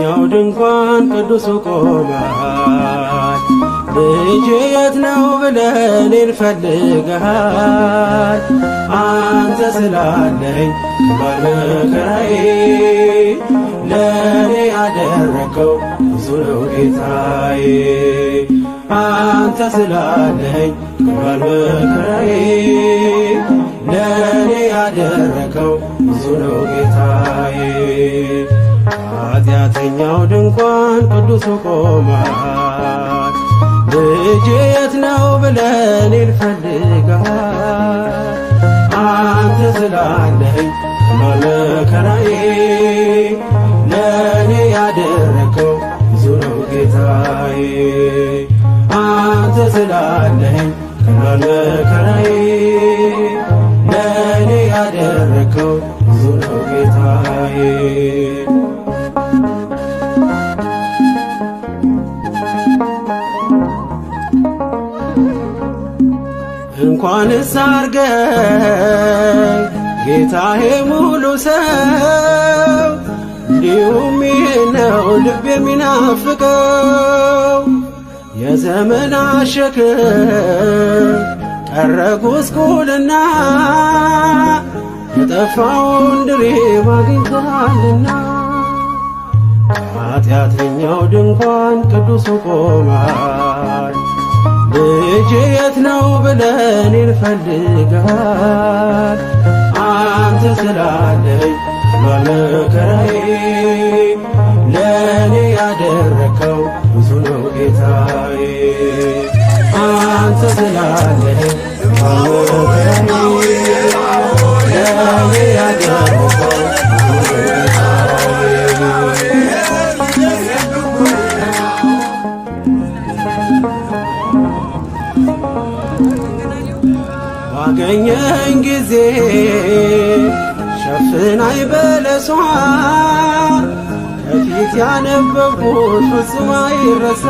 ኃጢአተኛው ድንኳን ቅዱሱ ቆመሃል። ልጄ የት ነው ብለህ እኔን ፈልገሃል። አንተ ስላለኝ ባለመከራዬ ለእኔ ያደረከው ብዙ ነው ጌታዬ። አንተ ስላለኝ ባለመከራዬ ለእኔ ያደረከው ብዙ ነው ጌታዬ። ኃጢአተኛው ድንኳን ቅዱሱ ቆመሃል። ልጄ የት ነው ብለህ እኔን ፈልገሃል። አንተ ስላለኝ ባለመከራዬ ለእኔ ያደረከው ብዙ ነው ጌታዬ። አንተ ስላለኝ ባለመከራዬ ለእኔ ያደረከው ብዙ ነው ጌታዬ። እንኳንስ አርገኝ ጌታዬ ሙሉ ሰው፣ እንዲሁም ይህ ነው ልብ የሚናፍቀው። የዘመናት ሸክም ቀረ ጉስቁልና፣ የጠፋውን ድሪብ አግኝተሃልና። ኃጢአተኛው ድንኳን ቅዱሱ ቆመሃል። ልጄ የት ነው ብለህ እኔን ፈልገሃል። አንተ ስላለኝ ባለመከራዬ ለእኔ ያደረከው ብዙ ነው ጌታዬ። አንተ ስላለኝ ባለመከራዬ ለእኔ ያደረከው ብዙ ነው ባገኘኝ ጊዜ ሸፍናይ በለሷ፣ ከፊት ያነበብኩት ፍጹም አይረሳ።